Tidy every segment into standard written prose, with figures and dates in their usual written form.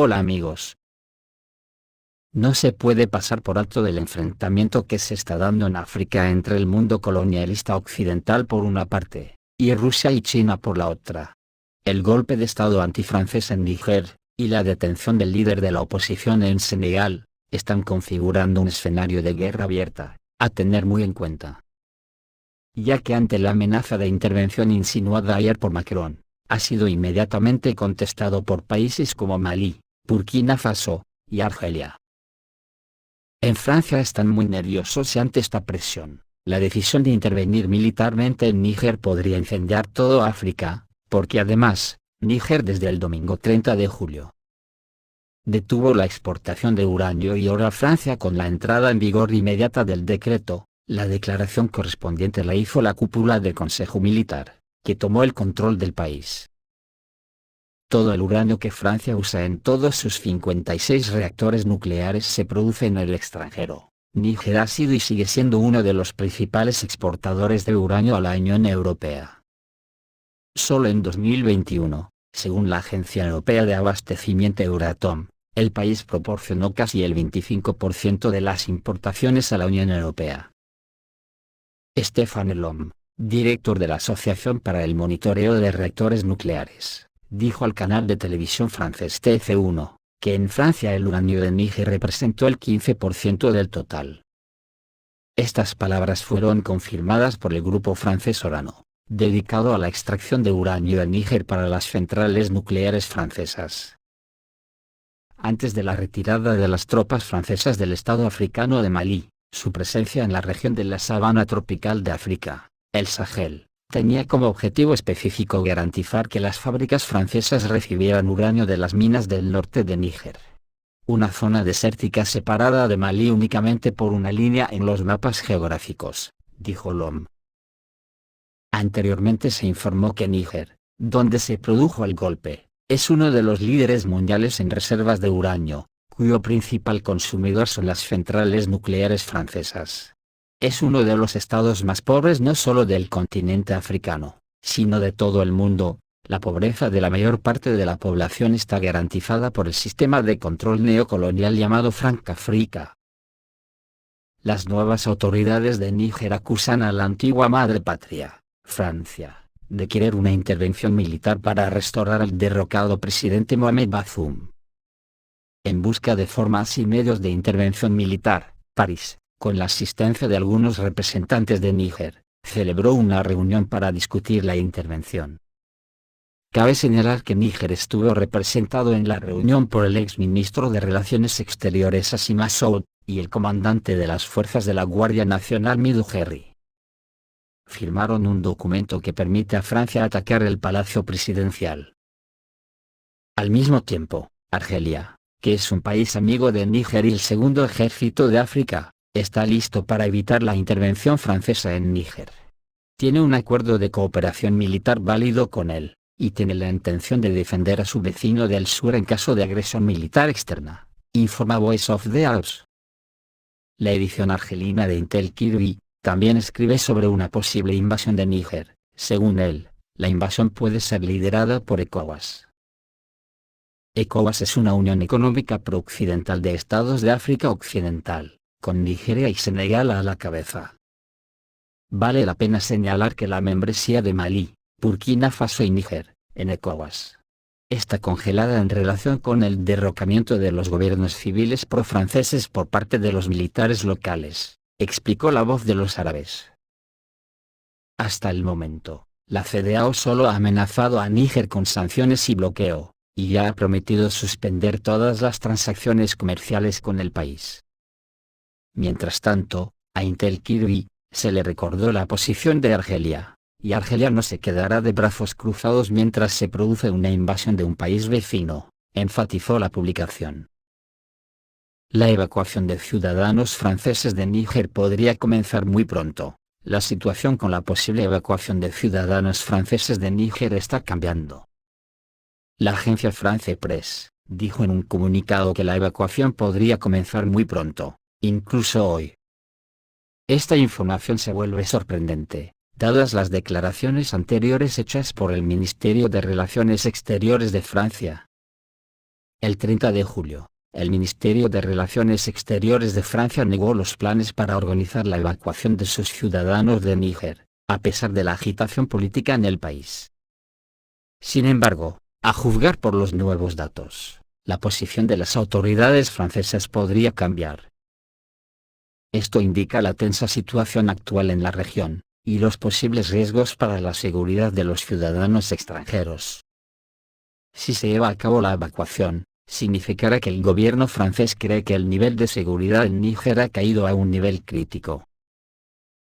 Hola amigos. No se puede pasar por alto del enfrentamiento que se está dando en África entre el mundo colonialista occidental por una parte, y Rusia y China por la otra. El golpe de estado antifrancés en Níger, y la detención del líder de la oposición en Senegal, están configurando un escenario de guerra abierta, a tener muy en cuenta. Ya que ante la amenaza de intervención insinuada ayer por Macron, ha sido inmediatamente contestado por países como Malí, Burkina Faso, y Argelia. En Francia están muy nerviosos ante esta presión. La decisión de intervenir militarmente en Níger podría incendiar todo África, porque además, Níger desde el domingo 30 de julio detuvo la exportación de uranio y oro a Francia con la entrada en vigor inmediata del decreto. La declaración correspondiente la hizo la cúpula del Consejo Militar, que tomó el control del país. Todo el uranio que Francia usa en todos sus 56 reactores nucleares se produce en el extranjero. Níger ha sido y sigue siendo uno de los principales exportadores de uranio a la Unión Europea. Solo en 2021, según la Agencia Europea de Abastecimiento Euratom, el país proporcionó casi el 25% de las importaciones a la Unión Europea. Stéphane Lhomme, director de la Asociación para el Monitoreo de Reactores Nucleares, dijo al canal de televisión francés TF1, que en Francia el uranio de Níger representó el 15% del total. Estas palabras fueron confirmadas por el grupo francés Orano, dedicado a la extracción de uranio en Níger para las centrales nucleares francesas. Antes de la retirada de las tropas francesas del Estado africano de Malí, su presencia en la región de la sabana tropical de África, el Sahel, tenía como objetivo específico garantizar que las fábricas francesas recibieran uranio de las minas del norte de Níger. Una zona desértica separada de Malí únicamente por una línea en los mapas geográficos, dijo Lhomme. Anteriormente se informó que Níger, donde se produjo el golpe, es uno de los líderes mundiales en reservas de uranio, cuyo principal consumidor son las centrales nucleares francesas. Es uno de los estados más pobres no solo del continente africano, sino de todo el mundo. La pobreza de la mayor parte de la población está garantizada por el sistema de control neocolonial llamado Francafrica. Las nuevas autoridades de Níger acusan a la antigua madre patria, Francia, de querer una intervención militar para restaurar al derrocado presidente Mohamed Bazoum. En busca de formas y medios de intervención militar, París, con la asistencia de algunos representantes de Níger, celebró una reunión para discutir la intervención. Cabe señalar que Níger estuvo representado en la reunión por el exministro de Relaciones Exteriores Assimi Massoud, y el comandante de las fuerzas de la Guardia Nacional Midou Gerry. Firmaron un documento que permite a Francia atacar el Palacio Presidencial. Al mismo tiempo, Argelia, que es un país amigo de Níger y el segundo ejército de África, está listo para evitar la intervención francesa en Níger. Tiene un acuerdo de cooperación militar válido con él, y tiene la intención de defender a su vecino del sur en caso de agresión militar externa, informa Voice of the House. La edición argelina de Intel Kirby también escribe sobre una posible invasión de Níger. Según él, la invasión puede ser liderada por ECOWAS. ECOWAS es una unión económica pro-occidental de estados de África Occidental, con Nigeria y Senegal a la cabeza. Vale la pena señalar que la membresía de Malí, Burkina Faso y Níger, en ECOWAS, está congelada en relación con el derrocamiento de los gobiernos civiles pro-franceses por parte de los militares locales, explicó la voz de los árabes. Hasta el momento, la CEDEAO solo ha amenazado a Níger con sanciones y bloqueo, y ya ha prometido suspender todas las transacciones comerciales con el país. Mientras tanto, a Intel Kirby se le recordó la posición de Argelia, y Argelia no se quedará de brazos cruzados mientras se produce una invasión de un país vecino, enfatizó la publicación. La evacuación de ciudadanos franceses de Níger podría comenzar muy pronto. La situación con la posible evacuación de ciudadanos franceses de Níger está cambiando. La agencia France Presse dijo en un comunicado que la evacuación podría comenzar muy pronto, incluso hoy. Esta información se vuelve sorprendente, dadas las declaraciones anteriores hechas por el Ministerio de Relaciones Exteriores de Francia. El 30 de julio, el Ministerio de Relaciones Exteriores de Francia negó los planes para organizar la evacuación de sus ciudadanos de Níger, a pesar de la agitación política en el país. Sin embargo, a juzgar por los nuevos datos, la posición de las autoridades francesas podría cambiar. Esto indica la tensa situación actual en la región, y los posibles riesgos para la seguridad de los ciudadanos extranjeros. Si se lleva a cabo la evacuación, significará que el gobierno francés cree que el nivel de seguridad en Níger ha caído a un nivel crítico.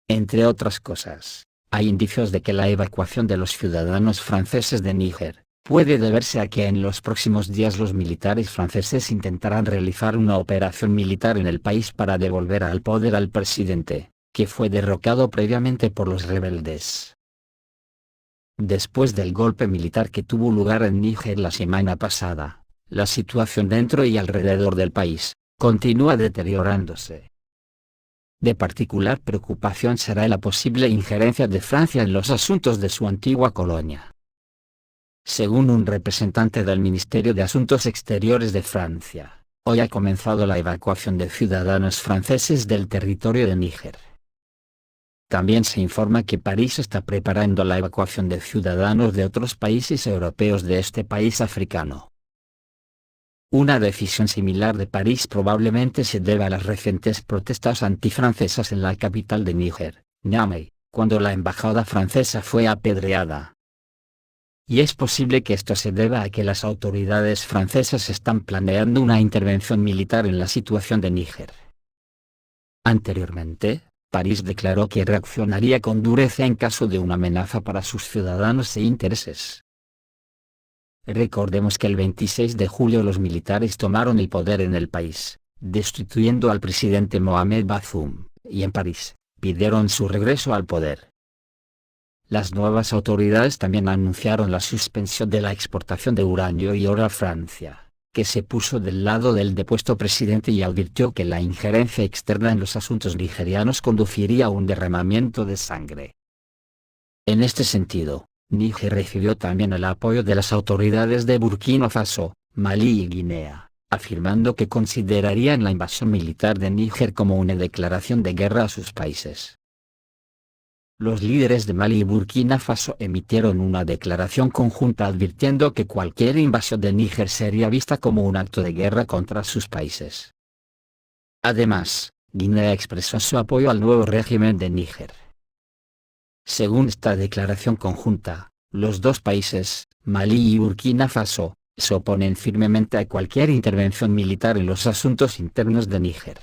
Entre otras cosas, hay indicios de que la evacuación de los ciudadanos franceses de Níger puede deberse a que en los próximos días los militares franceses intentarán realizar una operación militar en el país para devolver al poder al presidente, que fue derrocado previamente por los rebeldes. Después del golpe militar que tuvo lugar en Níger la semana pasada, la situación dentro y alrededor del país continúa deteriorándose. De particular preocupación será la posible injerencia de Francia en los asuntos de su antigua colonia. Según un representante del Ministerio de Asuntos Exteriores de Francia, hoy ha comenzado la evacuación de ciudadanos franceses del territorio de Níger. También se informa que París está preparando la evacuación de ciudadanos de otros países europeos de este país africano. Una decisión similar de París probablemente se deba a las recientes protestas antifrancesas en la capital de Níger, Niamey, cuando la embajada francesa fue apedreada. Y es posible que esto se deba a que las autoridades francesas están planeando una intervención militar en la situación de Níger. Anteriormente, París declaró que reaccionaría con dureza en caso de una amenaza para sus ciudadanos e intereses. Recordemos que el 26 de julio los militares tomaron el poder en el país, destituyendo al presidente Mohamed Bazoum, y en París, pidieron su regreso al poder. Las nuevas autoridades también anunciaron la suspensión de la exportación de uranio y oro a Francia, que se puso del lado del depuesto presidente y advirtió que la injerencia externa en los asuntos nigerianos conduciría a un derramamiento de sangre. En este sentido, Níger recibió también el apoyo de las autoridades de Burkina Faso, Malí y Guinea, afirmando que considerarían la invasión militar de Níger como una declaración de guerra a sus países. Los líderes de Malí y Burkina Faso emitieron una declaración conjunta advirtiendo que cualquier invasión de Níger sería vista como un acto de guerra contra sus países. Además, Guinea expresó su apoyo al nuevo régimen de Níger. Según esta declaración conjunta, los dos países, Malí y Burkina Faso, se oponen firmemente a cualquier intervención militar en los asuntos internos de Níger.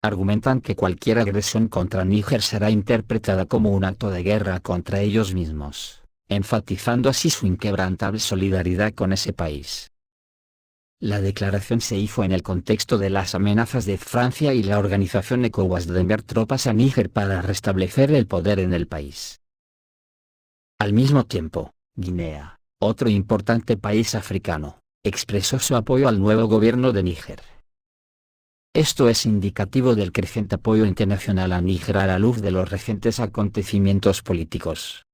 Argumentan que cualquier agresión contra Níger será interpretada como un acto de guerra contra ellos mismos, enfatizando así su inquebrantable solidaridad con ese país. La declaración se hizo en el contexto de las amenazas de Francia y la organización ECOWAS de enviar tropas a Níger para restablecer el poder en el país. Al mismo tiempo, Guinea, otro importante país africano, expresó su apoyo al nuevo gobierno de Níger. Esto es indicativo del creciente apoyo internacional a Níger a la luz de los recientes acontecimientos políticos.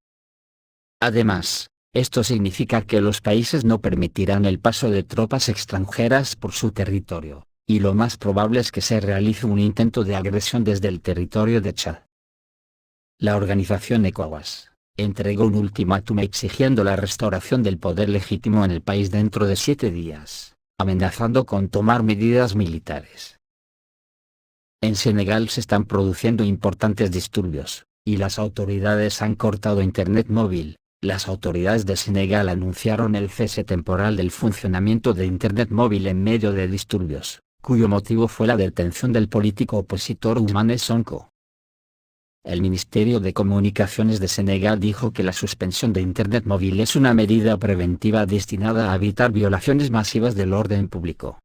Además, esto significa que los países no permitirán el paso de tropas extranjeras por su territorio, y lo más probable es que se realice un intento de agresión desde el territorio de Chad. La organización ECOWAS entregó un ultimátum exigiendo la restauración del poder legítimo en el país dentro de 7 días, amenazando con tomar medidas militares. En Senegal se están produciendo importantes disturbios, y las autoridades han cortado Internet móvil. Las autoridades de Senegal anunciaron el cese temporal del funcionamiento de Internet móvil en medio de disturbios, cuyo motivo fue la detención del político opositor Ousmane Sonko. El Ministerio de Comunicaciones de Senegal dijo que la suspensión de Internet móvil es una medida preventiva destinada a evitar violaciones masivas del orden público.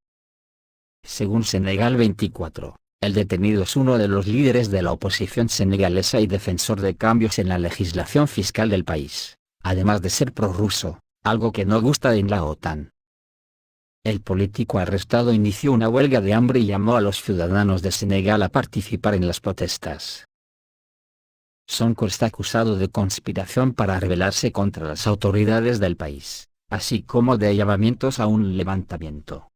Según Senegal 24. El detenido es uno de los líderes de la oposición senegalesa y defensor de cambios en la legislación fiscal del país, además de ser prorruso, algo que no gusta en la OTAN. El político arrestado inició una huelga de hambre y llamó a los ciudadanos de Senegal a participar en las protestas. Sonko está acusado de conspiración para rebelarse contra las autoridades del país, así como de llamamientos a un levantamiento.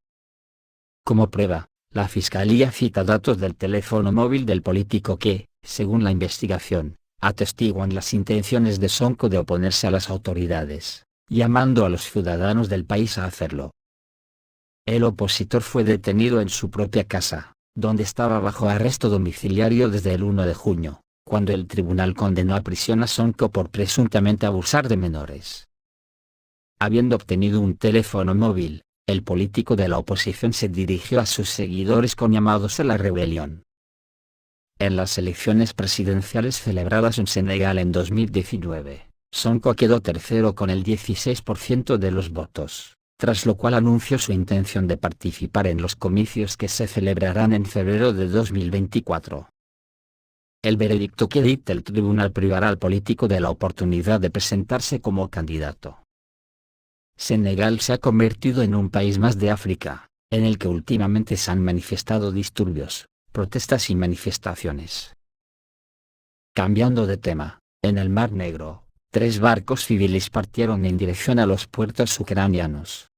Como prueba, la Fiscalía cita datos del teléfono móvil del político que, según la investigación, atestiguan las intenciones de Sonko de oponerse a las autoridades, llamando a los ciudadanos del país a hacerlo. El opositor fue detenido en su propia casa, donde estaba bajo arresto domiciliario desde el 1 de junio, cuando el tribunal condenó a prisión a Sonko por presuntamente abusar de menores. Habiendo obtenido un teléfono móvil, el político de la oposición se dirigió a sus seguidores con llamados a la rebelión. En las elecciones presidenciales celebradas en Senegal en 2019, Sonko quedó tercero con el 16% de los votos, tras lo cual anunció su intención de participar en los comicios que se celebrarán en febrero de 2024. El veredicto que dicta el tribunal privará al político de la oportunidad de presentarse como candidato. Senegal se ha convertido en un país más de África, en el que últimamente se han manifestado disturbios, protestas y manifestaciones. Cambiando de tema, en el Mar Negro, 3 barcos civiles partieron en dirección a los puertos ucranianos.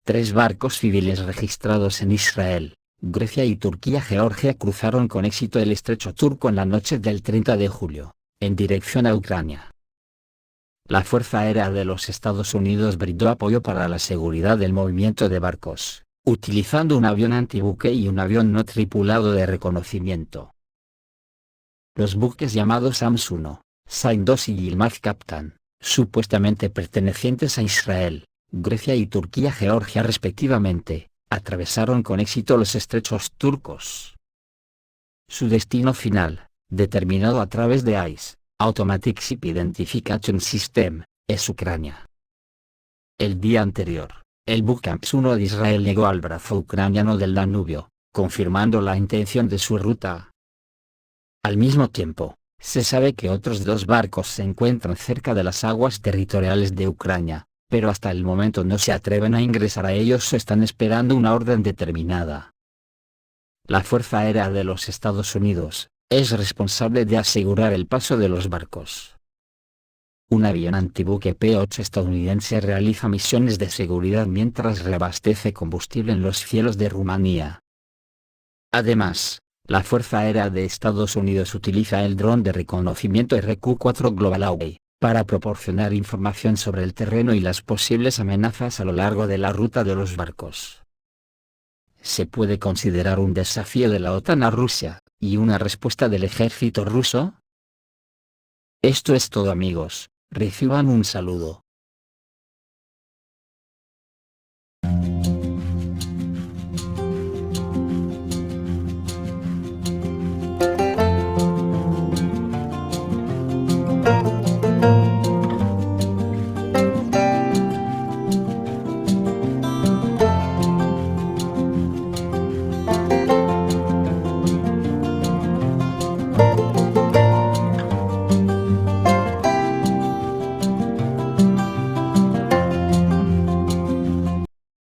3 barcos civiles registrados en Israel, Grecia y Turquía-Georgia cruzaron con éxito el estrecho turco en la noche del 30 de julio, en dirección a Ucrania. La Fuerza Aérea de los Estados Unidos brindó apoyo para la seguridad del movimiento de barcos, utilizando un avión antibuque y un avión no tripulado de reconocimiento. Los buques llamados Ams-1, Sain-2 y Yilmaz Kaptan, supuestamente pertenecientes a Israel, Grecia y Turquía-Georgia respectivamente, atravesaron con éxito los estrechos turcos. Su destino final, determinado a través de AIS, Automatic Ship Identification System, es Ucrania. El día anterior, el buque Ams-1 de Israel llegó al brazo ucraniano del Danubio, confirmando la intención de su ruta. Al mismo tiempo, se sabe que otros 2 barcos se encuentran cerca de las aguas territoriales de Ucrania, pero hasta el momento no se atreven a ingresar a ellos o están esperando una orden determinada. La Fuerza Aérea de los Estados Unidos es responsable de asegurar el paso de los barcos. Un avión antibuque P-8 estadounidense realiza misiones de seguridad mientras reabastece combustible en los cielos de Rumanía. Además, la Fuerza Aérea de Estados Unidos utiliza el dron de reconocimiento RQ-4 Global Away para proporcionar información sobre el terreno y las posibles amenazas a lo largo de la ruta de los barcos. Se puede considerar un desafío de la OTAN a Rusia, y una respuesta del ejército ruso. Esto es todo amigos, reciban un saludo.